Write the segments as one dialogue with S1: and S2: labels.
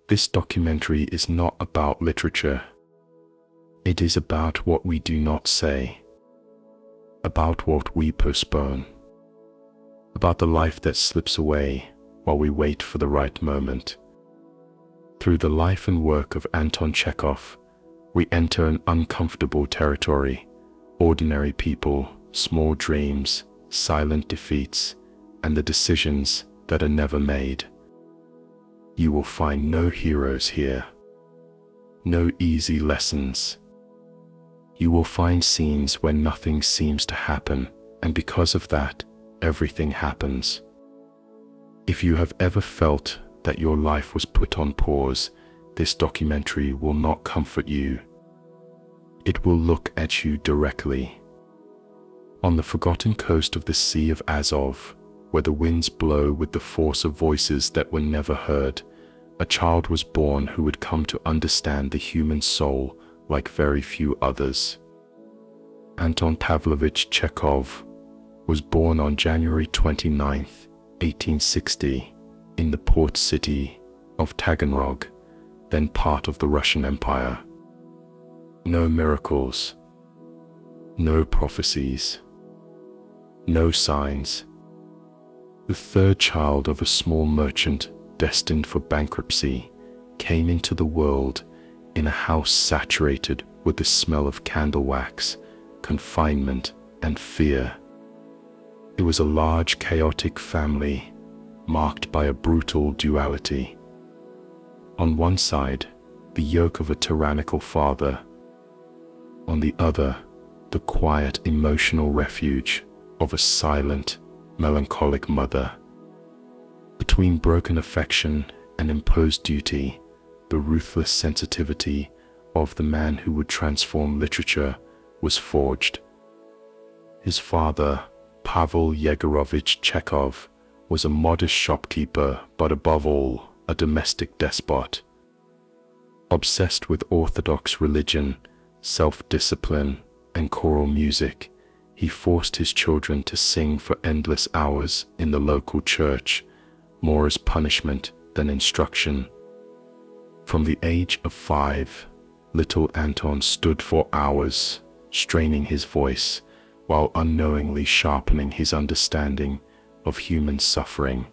S1: This documentary is not about literature. It is about what we do not say, about what we postpone, about the life that slips away while we wait for the right moment. Through the life and work of Anton Chekhov, we enter an uncomfortable territory: ordinary people, small dreams, silent defeats, and the decisions that are never made. You will find no heroes here, no easy lessons. You will find scenes where nothing seems to happen, and because of that, everything happens. If you have ever felt that your life was put on pause, this documentary will not comfort you. It will look at you directly. On the forgotten coast of the Sea of Azov, where the winds blow with the force of voices that were never heard, a child was born who would come to understand the human soul like very few others. Anton Pavlovich Chekhov was born on January 29, 1860, in the port city of Taganrog, then part of the Russian Empire. No miracles, no prophecies, no signs. The third child of a small merchant destined for bankruptcy came into the world in a house saturated with the smell of candle wax, confinement, and fear. It was a large, chaotic family marked by a brutal duality. On one side, the yoke of a tyrannical father. On the other, the quiet, emotional refuge of a silent, melancholic mother. Between broken affection and imposed duty, the ruthless sensitivity of the man who would transform literature was forged. His father, Pavel Yegorovich Chekhov, was a modest shopkeeper, but above all, a domestic despot. Obsessed with orthodox religion, self-discipline, and choral music, he forced his children to sing for endless hours in the local church, more as punishment than instruction. From the age of 5, little Antón stood for hours, straining his voice, while unknowingly sharpening his understanding of human suffering.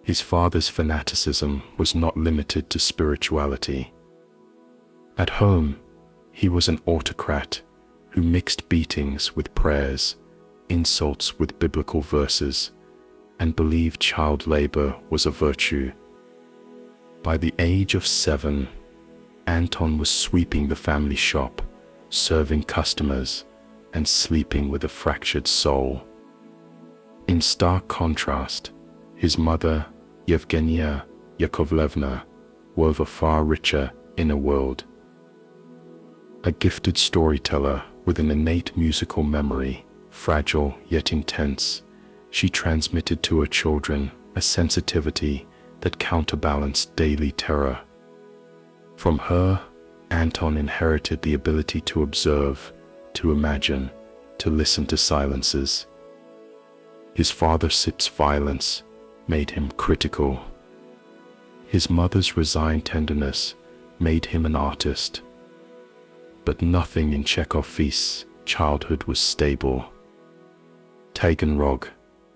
S1: His father's fanaticism was not limited to spirituality. At home, he was an autocrat who mixed beatings with prayers, insults with biblical verses, and believed child labor was a virtue. By the age of 7, Antón was sweeping the family shop, serving customers, and sleeping with a fractured soul. In stark contrast, his mother, Yevgenia Yakovlevna, wove a far richer inner world. A gifted storyteller with an innate musical memory, fragile yet intense, she transmitted to her children a sensitivity that counterbalanced daily terror. From her, Antón inherited the ability to observe, to imagine, to listen to silences. His father's violence made him critical. His mother's resigned tenderness made him an artist. But nothing in Chekhov's childhood was stable. Taganrog,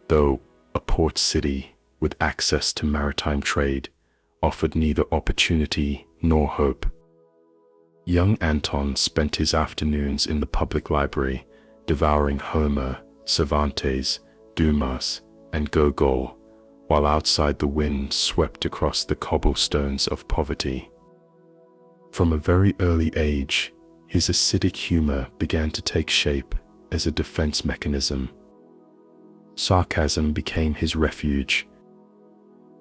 S1: though a port city with access to maritime trade, offered neither opportunity nor hope. Young Antón spent his afternoons in the public library, devouring Homer, Cervantes, Dumas, and Gogol, while outside the wind swept across the cobblestones of poverty. From a very early age, his acidic humor began to take shape as a defense mechanism. Sarcasm became his refuge,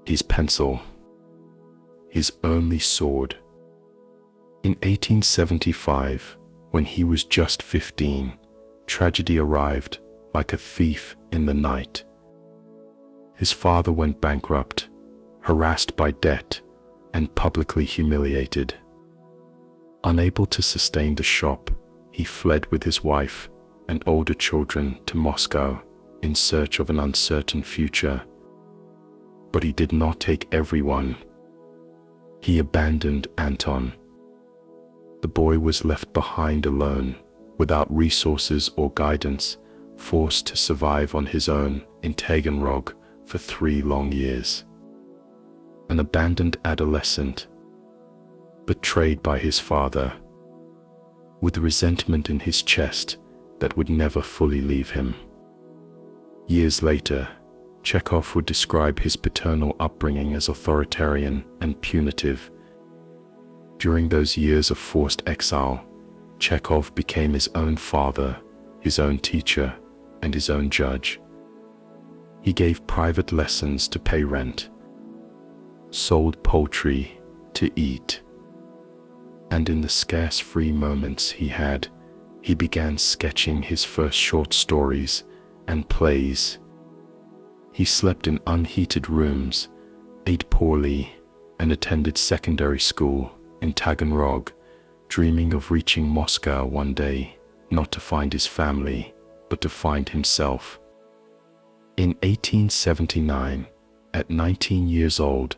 S1: his pencil, his only sword. In 1875, when he was just 15, tragedy arrived like a thief in the night. His father went bankrupt, harassed by debt, and publicly humiliated. Unable to sustain the shop, he fled with his wife and older children to Moscow in search of an uncertain future. But he did not take everyone. He abandoned Anton. The boy was left behind alone, without resources or guidance, forced to survive on his own in Taganrog for 3 long years. An abandoned adolescent, betrayed by his father, with resentment in his chest that would never fully leave him. Years later, Chekhov would describe his paternal upbringing as authoritarian and punitive. During those years of forced exile, Chekhov became his own father, his own teacher, and his own judge. He gave private lessons to pay rent, sold poultry to eat, and in the scarce free moments he had, he began sketching his first short stories and plays. He slept in unheated rooms, ate poorly, and attended secondary school in Taganrog, dreaming of reaching Moscow one day, not to find his family, but to find himself. In 1879, at 19 years old,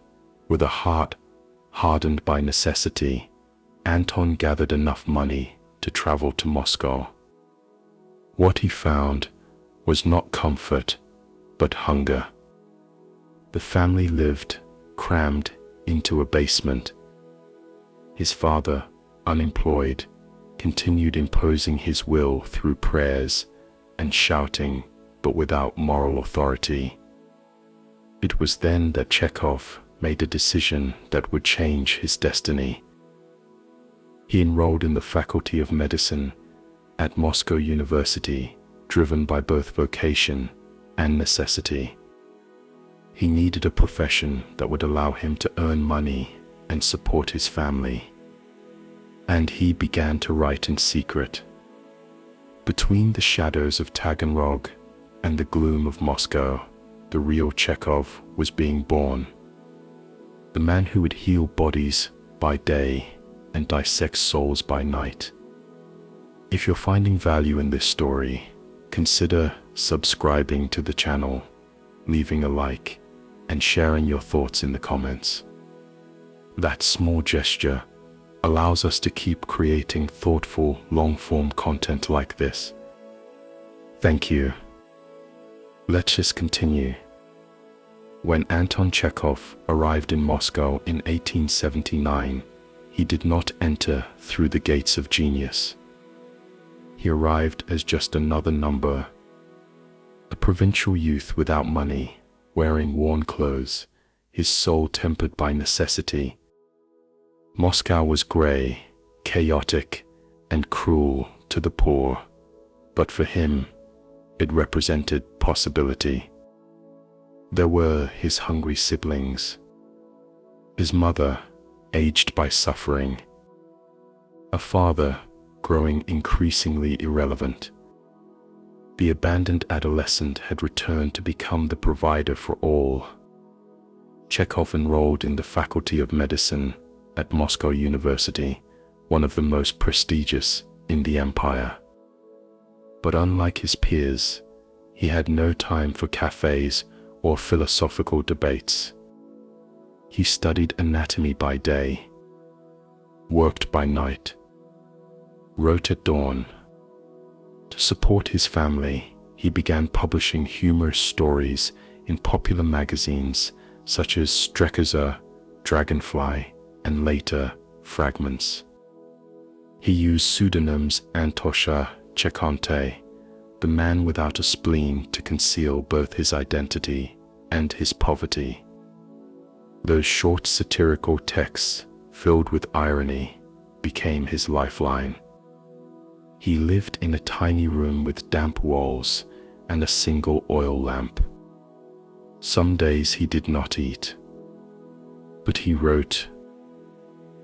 S1: with a heart hardened by necessity, Anton gathered enough money to travel to Moscow. What he found was not comfort, but hunger. The family lived crammed into a basement. His father, unemployed, continued imposing his will through prayers and shouting, but without moral authority. It was then that Chekhov made a decision that would change his destiny. He enrolled in the Faculty of Medicine at Moscow University, driven by both vocation and necessity. He needed a profession that would allow him to earn money and support his family. And he began to write in secret. Between the shadows of Taganrog and the gloom of Moscow, the real Chekhov was being born. The man who would heal bodies by day and dissect souls by night. If you're finding value in this story, consider subscribing to the channel, leaving a like, and sharing your thoughts in the comments. That small gesture allows us to keep creating thoughtful, long-form content like this. Thank you. Let's just continue. When Anton Chekhov arrived in Moscow in 1879, he did not enter through the gates of genius. He arrived as just another number, a provincial youth without money, wearing worn clothes, his soul tempered by necessity. Moscow was grey, chaotic, and cruel to the poor, but for him, it represented possibility. There were his hungry siblings, his mother, aged by suffering, a father growing increasingly irrelevant. The abandoned adolescent had returned to become the provider for all. Chekhov enrolled in the Faculty of Medicine at Moscow University, one of the most prestigious in the empire. But unlike his peers, he had no time for cafes or philosophical debates. He studied anatomy by day, worked by night, wrote at dawn. To support his family, he began publishing humorous stories in popular magazines such as Strekaza, Dragonfly, and later Fragments. He used pseudonyms Anton Chekhov, the man without a spleen, to conceal both his identity and his poverty. Those short satirical texts, filled with irony, became his lifeline. He lived in a tiny room with damp walls and a single oil lamp. Some days he did not eat, but he wrote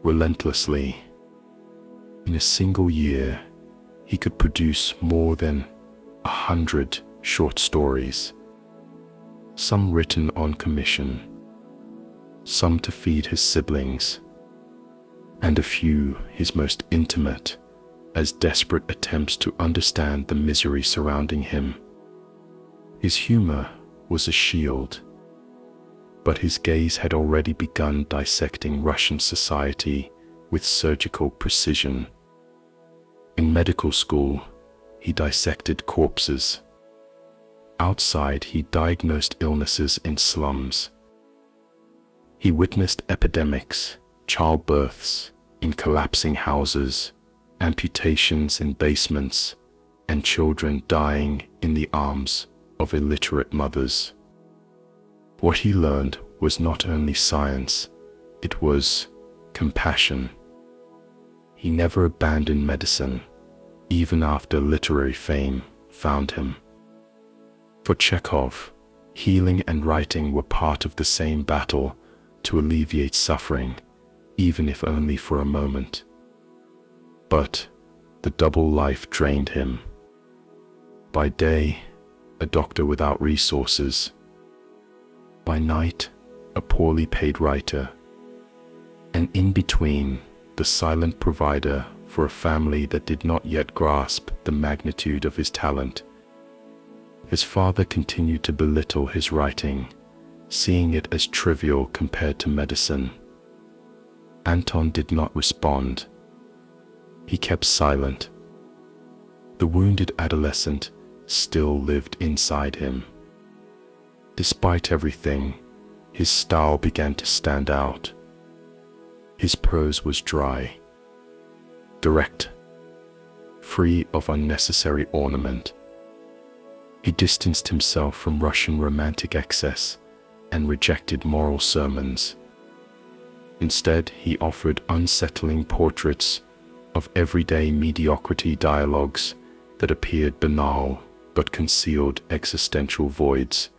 S1: relentlessly. In a single year, he could produce more than 100 short stories, some written on commission, some to feed his siblings, and a few his most intimate, as desperate attempts to understand the misery surrounding him. His humor was a shield. but his gaze had already begun dissecting Russian society with surgical precision. In medical school, he dissected corpses. Outside, he diagnosed illnesses in slums. He witnessed epidemics, childbirths in collapsing houses, amputations in basements, and children dying in the arms of illiterate mothers. What he learned was not only science, it was compassion. He never abandoned medicine, even after literary fame found him. For Chekhov, healing and writing were part of the same battle to alleviate suffering, even if only for a moment. But the double life drained him. By day, a doctor without resources. By night, a poorly paid writer. And in between, the silent provider for a family that did not yet grasp the magnitude of his talent. His father continued to belittle his writing, seeing it as trivial compared to medicine. Anton did not respond. He kept silent. The wounded adolescent still lived inside him. Despite everything, his style began to stand out. His prose was dry, direct, free of unnecessary ornament. He distanced himself from Russian romantic excess and rejected moral sermons. Instead, he offered unsettling portraits of everyday mediocrity dialogues that appeared banal but concealed existential voids,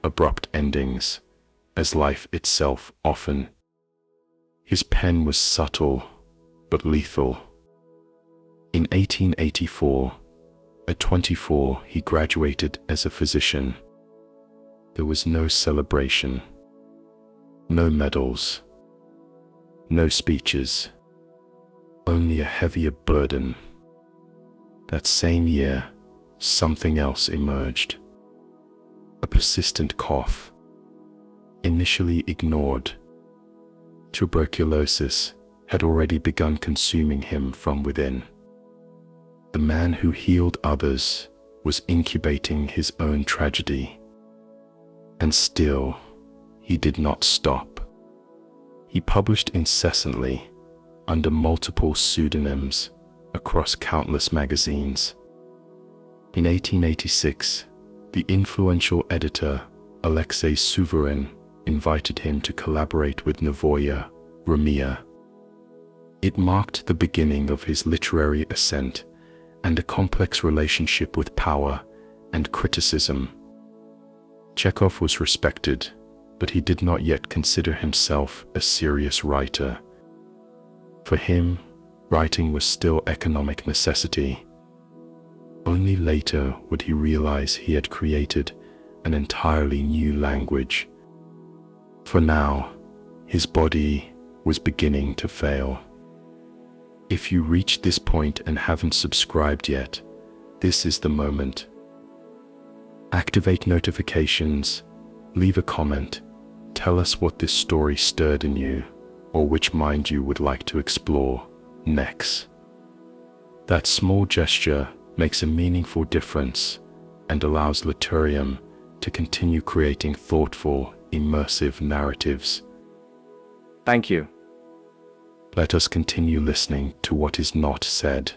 S1: abrupt endings, as life itself often. His pen was subtle but lethal. In 1884, at 24, he graduated as a physician. There was no celebration, no medals, no speeches, only a heavier burden. That same year, something else emerged. A persistent cough, initially ignored. Tuberculosis had already begun consuming him from within. The man who healed others was incubating his own tragedy. And still, he did not stop. He published incessantly, under multiple pseudonyms, across countless magazines. In 1886, the influential editor Alexei Suvorin invited him to collaborate with Novoya Rumia. It marked the beginning of his literary ascent and a complex relationship with power and criticism. Chekhov was respected, but he did not yet consider himself a serious writer. For him, writing was still economic necessity. Only later would he realize he had created an entirely new language. For now, his body was beginning to fail. If you reached this point and haven't subscribed yet, this is the moment. Activate notifications, leave a comment, tell us what this story stirred in you, or which mind you would like to explore next. That small gesture makes a meaningful difference and allows Liturium to continue creating thoughtful, immersive narratives.
S2: Thank you.
S1: Let us continue listening to what is not said.